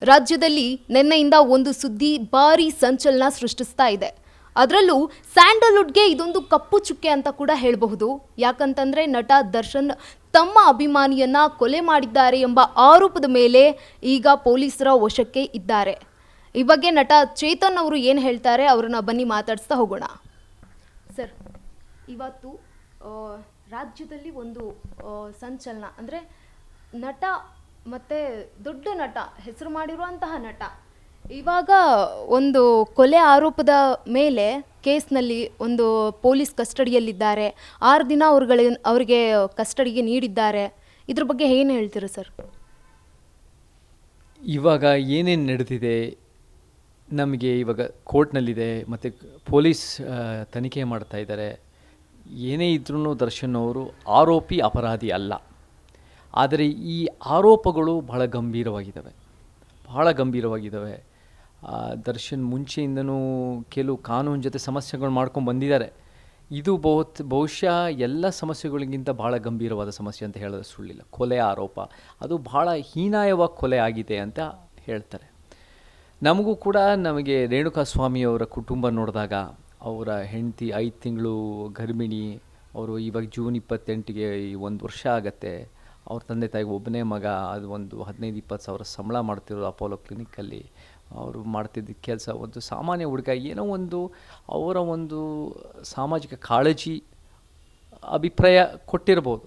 ರಾಜ್ಯದಲ್ಲಿ ನಿನ್ನೆಯಿಂದ ಒಂದು ಸುದ್ದಿ ಭಾರಿ ಸಂಚಲನ ಸೃಷ್ಟಿಸ್ತಾ ಇದೆ. ಅದರಲ್ಲೂ ಸ್ಯಾಂಡಲ್ವುಡ್ಗೆ ಇದೊಂದು ಕಪ್ಪು ಚುಕ್ಕೆ ಅಂತ ಕೂಡ ಹೇಳಬಹುದು. ಯಾಕಂತಂದ್ರೆ ನಟ ದರ್ಶನ್ ತಮ್ಮ ಅಭಿಮಾನಿಯನ್ನ ಕೊಲೆ ಮಾಡಿದ್ದಾರೆ ಎಂಬ ಆರೋಪದ ಮೇಲೆ ಈಗ ಪೊಲೀಸರ ವಶಕ್ಕೆ ಇದ್ದಾರೆ. ಈ ಬಗ್ಗೆ ನಟ ಚೇತನ್ ಅವರು ಏನು ಹೇಳ್ತಾರೆ ಅವರನ್ನ ಬನ್ನಿ ಮಾತಾಡಿಸ್ತಾ ಹೋಗೋಣ. ಸರ್, ಇವತ್ತು ರಾಜ್ಯದಲ್ಲಿ ಒಂದು ಸಂಚಲನ ಅಂದರೆ ನಟ ಮತ್ತು ದೊಡ್ಡ ನಟ, ಹೆಸರು ಮಾಡಿರುವಂತಹ ನಟ ಇವಾಗ ಒಂದು ಕೊಲೆ ಆರೋಪದ ಮೇಲೆ ಕೇಸ್ನಲ್ಲಿ ಒಂದು ಪೊಲೀಸ್ ಕಸ್ಟಡಿಯಲ್ಲಿದ್ದಾರೆ. 6 ದಿನ ಅವರಿಗೆ ಕಸ್ಟಡಿಗೆ ನೀಡಿದ್ದಾರೆ. ಇದ್ರ ಬಗ್ಗೆ ಏನು ಹೇಳ್ತೀರಾ ಸರ್? ಇವಾಗ ಏನೇನು ನಡೆದಿದೆ ನಮಗೆ ಇವಾಗ ಕೋರ್ಟ್ನಲ್ಲಿದೆ ಮತ್ತು ಪೊಲೀಸ್ ತನಿಖೆ ಮಾಡ್ತಾ ಇದ್ದಾರೆ. ಏನೇ ಇದ್ರೂ ದರ್ಶನ್ ಅವರು ಆರೋಪಿ ಅಪರಾಧಿ ಅಲ್ಲ. ಆದರೆ ಈ ಆರೋಪಗಳು ಬಹಳ ಗಂಭೀರವಾಗಿದ್ದಾವೆ. ದರ್ಶನ್ ಮುಂಚೆಯಿಂದನೂ ಕೆಲವು ಕಾನೂನು ಜೊತೆ ಸಮಸ್ಯೆಗಳು ಮಾಡ್ಕೊಂಡು ಬಂದಿದ್ದಾರೆ. ಇದು ಬಹುಶಃ ಎಲ್ಲ ಸಮಸ್ಯೆಗಳಿಗಿಂತ ಭಾಳ ಗಂಭೀರವಾದ ಸಮಸ್ಯೆ ಅಂತ ಹೇಳೋದು ಸುಳ್ಳಿಲ್ಲ. ಕೊಲೆ ಆರೋಪ ಅದು ಭಾಳ ಹೀನಾಯವಾಗಿ ಕೊಲೆ ಆಗಿದೆ ಅಂತ ಹೇಳ್ತಾರೆ. ನಮಗೂ ಕೂಡ ನಮಗೆ ರೇಣುಕಾಸ್ವಾಮಿಯವರ ಕುಟುಂಬ ನೋಡಿದಾಗ ಅವರ ಹೆಂಡತಿ 5 ತಿಂಗಳು ಗರ್ಭಿಣಿ, ಅವರು ಇವಾಗ ಜೂನ್ 28ಗೆ 1 ವರ್ಷ ಆಗತ್ತೆ. ಅವ್ರ ತಂದೆ ತಾಯಿಗೆ ಒಬ್ಬನೇ ಮಗ, ಅದು ಒಂದು 15-20 ಸಾವಿರ ಸಂಬಳ ಮಾಡ್ತಿರೋದು ಅಪೋಲೋ ಕ್ಲಿನಿಕ್ಕಲ್ಲಿ. ಅವರು ಮಾಡ್ತಿದ್ದ ಕೆಲಸ ಒಂದು ಸಾಮಾನ್ಯ ಹುಡುಗ, ಏನೋ ಒಂದು ಅವರ ಒಂದು ಸಾಮಾಜಿಕ ಕಾಳಜಿ ಅಭಿಪ್ರಾಯ ಕೊಟ್ಟಿರ್ಬೋದು.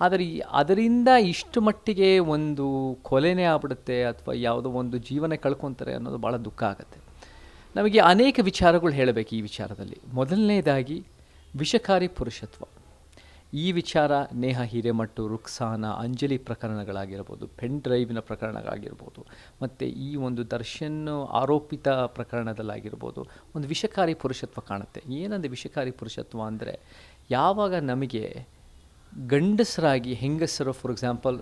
ಆದರೆ ಅದರಿಂದ ಇಷ್ಟು ಮಟ್ಟಿಗೆ ಒಂದು ಕೊಲೆನೇ ಆಗ್ಬಿಡುತ್ತೆ ಅಥವಾ ಯಾವುದೋ ಒಂದು ಜೀವನ ಕಳ್ಕೊತಾರೆ ಅನ್ನೋದು ಭಾಳ ದುಃಖ ಆಗುತ್ತೆ. ನಮಗೆ ಅನೇಕ ವಿಚಾರಗಳು ಹೇಳಬೇಕು ಈ ವಿಚಾರದಲ್ಲಿ. ಮೊದಲನೇದಾಗಿ ವಿಷಕಾರಿ ಪುರುಷತ್ವ. ಈ ವಿಚಾರ ನೇಹಾ ಹಿರೇಮಠ್, ರುಕ್ಸಾನ, ಅಂಜಲಿ ಪ್ರಕರಣಗಳಾಗಿರ್ಬೋದು, ಪೆನ್ ಡ್ರೈವಿನ ಪ್ರಕರಣಗಳಾಗಿರ್ಬೋದು, ಮತ್ತು ಈ ಒಂದು ದರ್ಶನ್ ಆರೋಪಿತ ಪ್ರಕರಣದಲ್ಲಾಗಿರ್ಬೋದು, ಒಂದು ವಿಷಕಾರಿ ಪುರುಷತ್ವ ಕಾಣುತ್ತೆ. ಏನಂದರೆ ವಿಷಕಾರಿ ಪುರುಷತ್ವ ಅಂದರೆ ಯಾವಾಗ ನಮಗೆ ಗಂಡಸರಾಗಿ ಹೆಂಗಸರು, ಫಾರ್ ಎಕ್ಸಾಂಪಲ್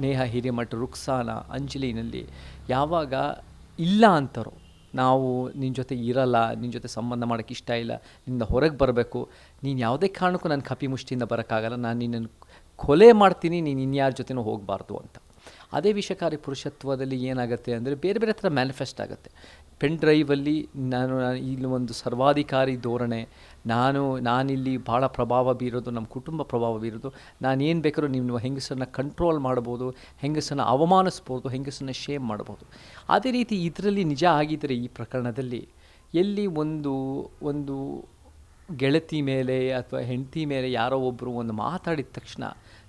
ನೇಹಾ ಹಿರೇಮಠ್, ರುಕ್ಸಾನ, ಅಂಜಲಿನಲ್ಲಿ ಯಾವಾಗ ಇಲ್ಲ ಅಂತಾರೋ, ನಾವು ನಿನ್ನ ಜೊತೆ ಇರಲ್ಲ, ನಿನ್ನ ಜೊತೆ ಸಂಬಂಧ ಮಾಡೋಕ್ಕೆ ಇಷ್ಟ ಇಲ್ಲ, ನಿನ್ನ ಹೊರಗೆ ಬರಬೇಕು, ನೀನು ಯಾವುದೇ ಕಾರಣಕ್ಕೂ ನನ್ನ ಕಪಿ ಮುಷ್ಟಿಯಿಂದ ಬರೋಕ್ಕಾಗಲ್ಲ, ನಾನು ನಿನ್ನನ್ನು ಕೊಲೆ ಮಾಡ್ತೀನಿ, ನೀನು ಇನ್ಯಾರ ಜೊತೆನೂ ಹೋಗಬಾರ್ದು ಅಂತ. ಅದೇ ವಿಷಕಾರಿ ಪುರುಷತ್ವದಲ್ಲಿ ಏನಾಗುತ್ತೆ ಅಂದರೆ ಬೇರೆ ಬೇರೆ ಥರ ಮ್ಯಾನಿಫೆಸ್ಟ್ ಆಗುತ್ತೆ. ಪೆನ್ ಡ್ರೈವಲ್ಲಿ ನಾನು ಇಲ್ಲಿ ಒಂದು ಸರ್ವಾಧಿಕಾರಿ ಧೋರಣೆ, ನಾನಿಲ್ಲಿ ಭಾಳ ಪ್ರಭಾವ ಬೀರೋದು, ನಮ್ಮ ಕುಟುಂಬ ಪ್ರಭಾವ ಬೀರೋದು, ನಾನೇನು ಬೇಕಾದ್ರೂ ನೀವು ಹೆಂಗಸರನ್ನ ಕಂಟ್ರೋಲ್ ಮಾಡ್ಬೋದು, ಹೆಂಗಸರನ್ನ ಅವಮಾನಿಸ್ಬೋದು, ಹೆಂಗಸರನ್ನ ಶೇಮ್ ಮಾಡ್ಬೋದು. ಅದೇ ರೀತಿ ಇದರಲ್ಲಿ ನಿಜ ಆಗಿದ್ದರೆ ಈ ಪ್ರಕರಣದಲ್ಲಿ ಎಲ್ಲಿ ಒಂದು ಗೆಳತಿ ಮೇಲೆ ಅಥವಾ ಹೆಂಡತಿ ಮೇಲೆ ಯಾರೋ ಒಬ್ಬರು ಒಂದು ಮಾತಾಡಿದ ತಕ್ಷಣ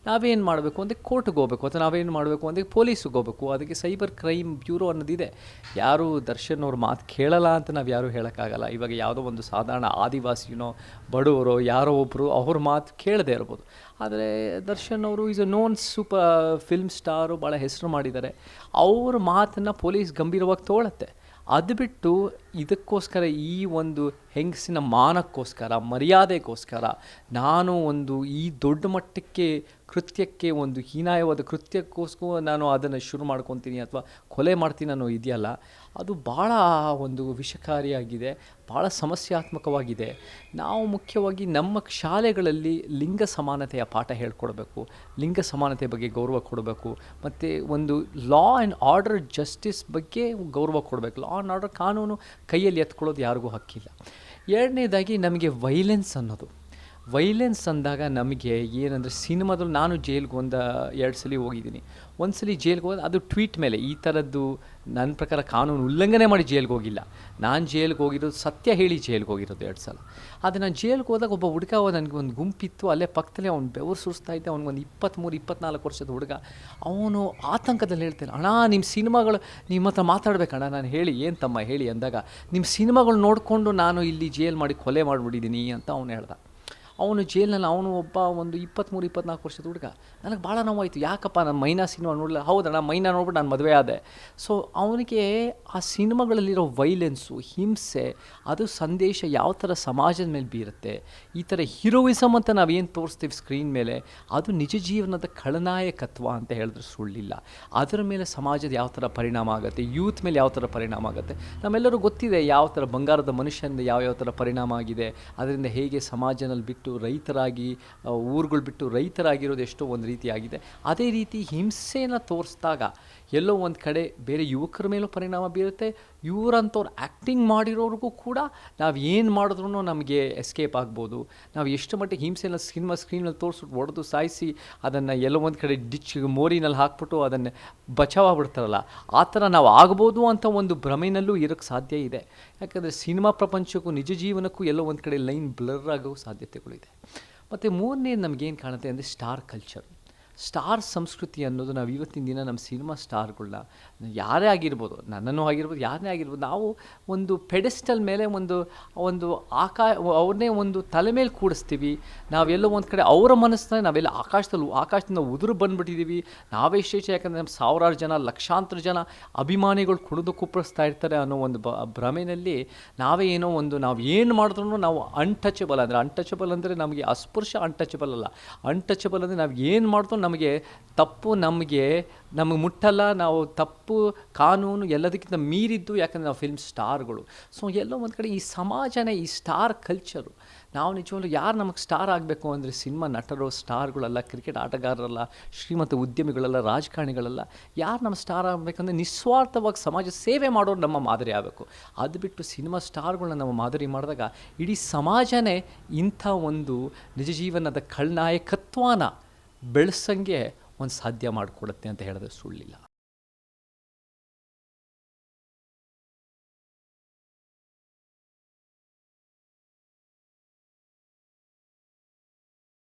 ನಾವೇನು ಮಾಡಬೇಕು ಅಂದರೆ ಕೋರ್ಟ್ಗೆ ಹೋಗಬೇಕು, ಅಥವಾ ನಾವೇನು ಮಾಡಬೇಕು ಅಂದರೆ ಪೊಲೀಸಿಗೆ ಹೋಗಬೇಕು. ಅದಕ್ಕೆ ಸೈಬರ್ ಕ್ರೈಮ್ ಬ್ಯೂರೋ ಅನ್ನೋದಿದೆ. ಯಾರು ದರ್ಶನ್ ಅವ್ರ ಮಾತು ಕೇಳಲ್ಲ ಅಂತ ನಾವು ಯಾರೂ ಹೇಳೋಕ್ಕಾಗಲ್ಲ. ಇವಾಗ ಯಾವುದೋ ಒಂದು ಸಾಧಾರಣ ಆದಿವಾಸಿನೋ ಬಡವರೋ ಯಾರೋ ಒಬ್ಬರು ಅವ್ರ ಮಾತು ಕೇಳದೇ ಇರ್ಬೋದು. ಆದರೆ ದರ್ಶನ್ ಅವರು is a non film star, ಭಾಳ ಹೆಸರು ಮಾಡಿದ್ದಾರೆ. ಅವ್ರ ಮಾತನ್ನು ಪೊಲೀಸ್ ಗಂಭೀರವಾಗಿ ತೊಗೊಳತ್ತೆ. ಅದು ಬಿಟ್ಟು ಇದಕ್ಕೋಸ್ಕರ ಈ ಒಂದು ಹೆಂಗಸಿನ ಮಾನಕ್ಕೋಸ್ಕರ, ಮರ್ಯಾದೆಗೋಸ್ಕರ ನಾನು ಈ ದೊಡ್ಡ ಮಟ್ಟಕ್ಕೆ ಕೃತ್ಯಕ್ಕೆ, ಒಂದು ಹೀನಾಯವಾದ ಕೃತ್ಯಕ್ಕೋಸ್ಕರ ನಾನು ಅದನ್ನು ಶುರು ಮಾಡ್ಕೊತೀನಿ ಅಥವಾ ಕೊಲೆ ಮಾಡ್ತೀನಿ ಅನ್ನೋ ಇದೆಯಲ್ಲ, ಅದು ಭಾಳ ಒಂದು ವಿಷಕಾರಿಯಾಗಿದೆ, ಭಾಳ ಸಮಸ್ಯಾತ್ಮಕವಾಗಿದೆ. ನಾವು ಮುಖ್ಯವಾಗಿ ನಮ್ಮ ಶಾಲೆಗಳಲ್ಲಿ ಲಿಂಗ ಸಮಾನತೆಯ ಪಾಠ ಹೇಳ್ಕೊಡ್ಬೇಕು, ಲಿಂಗ ಸಮಾನತೆ ಬಗ್ಗೆ ಗೌರವ ಕೊಡಬೇಕು, ಮತ್ತು ಒಂದು ಲಾ ಆ್ಯಂಡ್ ಆರ್ಡರ್ ಜಸ್ಟಿಸ್ ಬಗ್ಗೆ ಗೌರವ ಕೊಡಬೇಕು. ಲಾ ಆ್ಯಂಡ್ ಆರ್ಡರ್ ಕಾನೂನು ಕೈಯಲ್ಲಿ ಎತ್ಕೊಳ್ಳೋದು ಯಾರಿಗೂ ಹಕ್ಕಿಲ್ಲ. ಎರಡನೇದಾಗಿ ನಮಗೆ ವೈಲೆನ್ಸ್ ಅಂದಾಗ ನಮಗೆ ಏನಂದರೆ ಸಿನಿಮಾದಲ್ಲಿ ನಾನು ಜೈಲ್ಗೆ 1-2 ಸಲ ಹೋಗಿದ್ದೀನಿ. ಒಂದು ಸಲ ಜೈಲ್ಗೆ ಹೋದ ಅದು ಟ್ವೀಟ್ ಮೇಲೆ, ಈ ಥರದ್ದು ನನ್ನ ಪ್ರಕಾರ ಕಾನೂನು ಉಲ್ಲಂಘನೆ ಮಾಡಿ ಜೈಲ್ಗೆ ಹೋಗಿಲ್ಲ. ನಾನು ಜೈಲ್ಗೆ ಹೋಗಿರೋದು ಸತ್ಯ ಹೇಳಿ ಜೈಲ್ಗೆ ಹೋಗಿರೋದು 2 ಸಲ. ಆದರೆ ನಾನು ಜೈಲ್ಗೆ ಹೋದಾಗ ಒಬ್ಬ ಹುಡುಗ, ನನಗೆ ಒಂದು ಗುಂಪಿತ್ತು ಅಲ್ಲೇ ಪಕ್ಕದಲ್ಲೇ, ಅವ್ನು ಬೆವರು ಸುರಿಸ್ತಾ ಇದ್ದೆ. ಅವ್ನಿಗೊಂದು 23-24 ವರ್ಷದ ಹುಡುಗ. ಅವನು ಆತಂಕದಲ್ಲಿ ಹೇಳ್ತಾನೆ, ಅಣ್ಣ ನಿಮ್ಮ ಸಿನಿಮಾಗಳು ನಿಮ್ಮ ಹತ್ರ ಮಾತಾಡ್ಬೇಕಣ್ಣ. ನಾನು ಹೇಳಿ ಏನು ತಮ್ಮ ಹೇಳಿ ಅಂದಾಗ, ನಿಮ್ಮ ಸಿನಿಮಾಗಳು ನೋಡಿಕೊಂಡು ನಾನು ಇಲ್ಲಿ ಜೈಲ್ ಮಾಡಿ ಕೊಲೆ ಮಾಡಿಬಿಟ್ಟಿದ್ದೀನಿ ಅಂತ ಅವನು ಹೇಳ್ದ. ಅವನು ಜೈಲಿನಲ್ಲಿ ಒಂದು 23-24 ವರ್ಷದ ಹುಡುಗ. ನನಗೆ ಭಾಳ ನೋವಾಯಿತು. ಯಾಕಪ್ಪ ನಾನು ಮೈನಾ ಸಿನಿಮಾ ನೋಡಲಿಲ್ಲ? ಹೌದಣ್ಣ, ಮೈನಾ ನೋಡ್ಬಿಟ್ಟು ನಾನು ಮದುವೆ ಆದೆ. ಸೊ ಅವನಿಗೆ ಆ ಸಿನಿಮಾಗಳಲ್ಲಿರೋ ವೈಲೆನ್ಸು, ಹಿಂಸೆ, ಅದು ಸಂದೇಶ ಯಾವ ಥರ ಸಮಾಜದ ಮೇಲೆ ಬೀರುತ್ತೆ. ಈ ಥರ ಹೀರೋಯಿಸಮ್ ಅಂತ ನಾವೇನು ತೋರಿಸ್ತೀವಿ ಸ್ಕ್ರೀನ್ ಮೇಲೆ, ಅದು ನಿಜ ಜೀವನದ ಖಳನಾಯಕತ್ವ ಅಂತ ಹೇಳಿದ್ರೆ ಸುಳ್ಳಿಲ್ಲ. ಅದರ ಮೇಲೆ ಸಮಾಜದ ಯಾವ ಥರ ಪರಿಣಾಮ ಆಗುತ್ತೆ, ಯೂತ್ ಮೇಲೆ ಯಾವ ಥರ ಪರಿಣಾಮ ಆಗುತ್ತೆ, ನಮ್ಮೆಲ್ಲರೂ ಗೊತ್ತಿದೆ. ಯಾವ ಥರ ಬಂಗಾರದ ಮನುಷ್ಯನಿಂದ ಯಾವ ಥರ ಪರಿಣಾಮ ಆಗಿದೆ, ಅದರಿಂದ ಹೇಗೆ ಸಮಾಜನಲ್ಲಿ ಬಿಟ್ಟು ರೈತರಾಗಿ, ಊರುಗಳು ಬಿಟ್ಟು ರೈತರಾಗಿರೋದು ಎಷ್ಟೋ ಒಂದು ರೀತಿಯಾಗಿದೆ. ಅದೇ ರೀತಿ ಹಿಂಸೆಯನ್ನು ತೋರಿಸಿದಾಗ ಎಲ್ಲೋ ಒಂದು ಕಡೆ ಬೇರೆ ಯುವಕರ ಮೇಲೂ ಪರಿಣಾಮ ಬೀರುತ್ತೆ. ಇವರಂಥವ್ರು ಆ್ಯಕ್ಟಿಂಗ್ ಮಾಡಿರೋರಿಗೂ ಕೂಡ ನಾವು ಏನು ಮಾಡಿದ್ರೂ ನಮಗೆ ಎಸ್ಕೇಪ್ ಆಗ್ಬೋದು. ನಾವು ಎಷ್ಟು ಮಟ್ಟಿಗೆ ಹಿಂಸೆನ ಸ್ಕ್ರೀನಲ್ಲಿ ತೋರಿಸ್ಬಿಟ್ಟು ಹೊಡೆದು ಸಾಯಿಸಿ ಅದನ್ನು ಎಲ್ಲೋ ಒಂದು ಕಡೆ ಮೋರಿನಲ್ಲಿ ಹಾಕ್ಬಿಟ್ಟು ಅದನ್ನು ಬಚಾವಾಗ್ಬಿಡ್ತಾರಲ್ಲ, ಆ ಥರ ನಾವು ಆಗ್ಬೋದು ಅಂತ ಒಂದು ಭ್ರಮೆನಲ್ಲೂ ಇರೋಕ್ಕೆ ಸಾಧ್ಯ ಇದೆ. ಯಾಕಂದರೆ ಸಿನಿಮಾ ಪ್ರಪಂಚಕ್ಕೂ ನಿಜ ಜೀವನಕ್ಕೂ ಎಲ್ಲೋ ಒಂದು ಕಡೆ ಲೈನ್ ಬ್ಲರ್ ಆಗೋ ಸಾಧ್ಯತೆಗಳಿದೆ. ಮತ್ತು ಮೂರನೇದು ನಮಗೇನು ಕಾಣುತ್ತೆ ಅಂದರೆ ಸ್ಟಾರ್ ಕಲ್ಚರ್. ಸ್ಟಾರ್ ಸಂಸ್ಕೃತಿ ಅನ್ನೋದು ನಾವು ಇವತ್ತಿನ ದಿನ ನಮ್ಮ ಸಿನಿಮಾ ಸ್ಟಾರ್ಗಳನ್ನ ಯಾರೇ ಆಗಿರ್ಬೋದು, ನನ್ನನ್ನು ಆಗಿರ್ಬೋದು, ಯಾರನ್ನೇ ಆಗಿರ್ಬೋದು, ನಾವು ಒಂದು ಪೆಡೆಸ್ಟಲ್ ಮೇಲೆ ಒಂದು ಅವ್ರನ್ನೇ ಒಂದು ತಲೆ ಮೇಲೆ ಕೂಡಿಸ್ತೀವಿ. ನಾವೆಲ್ಲೋ ಒಂದು ಕಡೆ ಅವರ ಮನಸ್ಸನ್ನ ನಾವೆಲ್ಲ ಆಕಾಶದಿಂದ ಉದುರು ಬಂದುಬಿಟ್ಟಿದ್ದೀವಿ. ನಾವೇ ಶ್ರೇಷ್ಠ, ಯಾಕಂದರೆ ನಮ್ಮ ಸಾವಿರಾರು ಜನ, ಲಕ್ಷಾಂತರ ಜನ ಅಭಿಮಾನಿಗಳು ಕುಣಿದು ಕುಪ್ಪಳಿಸ್ತಾ ಇರ್ತಾರೆ ಅನ್ನೋ ಒಂದು ಭ್ರಮೆಯಲ್ಲಿ ನಾವು ಏನು ಮಾಡಿದ್ರೂ ನಾವು ಅನ್ಟಚಬಲ್ ಅಂದರೆ ನಮಗೆ ಅಸ್ಪೃಶ್ಯ ಅನ್ಟಚಬಲ್ ಅಲ್ಲ. ಅನ್ಟಚಬಲ್ ಅಂದರೆ ನಾವು ಏನು ಮಾಡಿದ್ರೂ ನಮಗೆ ತಪ್ಪು ನಮಗೆ ಮುಟ್ಟಲ್ಲ. ನಾವು ತಪ್ಪು ಕಾನೂನು ಎಲ್ಲದಕ್ಕಿಂತ ಮೀರಿದ್ದು, ಯಾಕಂದರೆ ನಾವು ಫಿಲ್ಮ್ ಸ್ಟಾರ್ಗಳು. ಸೊ ಎಲ್ಲೋ ಒಂದು ಕಡೆ ಈ ಸಮಾಜನೇ ಈ ಸ್ಟಾರ್ ಕಲ್ಚರು. ನಾವು ನಿಜವಾಗ್ಲೂ ಯಾರು ನಮಗೆ ಸ್ಟಾರ್ ಆಗಬೇಕು ಅಂದರೆ ಸಿನಿಮಾ ನಟರು ಸ್ಟಾರ್ಗಳಲ್ಲ, ಕ್ರಿಕೆಟ್ ಆಟಗಾರರಲ್ಲ, ಶ್ರೀಮಂತ ಉದ್ಯಮಿಗಳಲ್ಲ, ರಾಜಕಾರಣಿಗಳಲ್ಲ. ಯಾರು ನಮ್ಮ ಸ್ಟಾರ್ ಆಗಬೇಕಂದ್ರೆ ನಿಸ್ವಾರ್ಥವಾಗಿ ಸಮಾಜ ಸೇವೆ ಮಾಡೋರು ನಮ್ಮ ಮಾದರಿ ಆಗಬೇಕು. ಅದು ಬಿಟ್ಟು ಸಿನಿಮಾ ಸ್ಟಾರ್ಗಳನ್ನ ನಾವು ಮಾದರಿ ಮಾಡಿದಾಗ ಇಡೀ ಸಮಾಜನೇ ಇಂಥ ಒಂದು ನಿಜ ಜೀವನದ ಖಳನಾಯಕತ್ವನ ಬೆಳೆಸಂಗೆ ಒಂದು ಸಾಧ್ಯ ಮಾಡಿಕೊಡುತ್ತೆ ಅಂತ ಹೇಳಿದ್ರೆ ಸುಳ್ಳಿಲ್ಲ.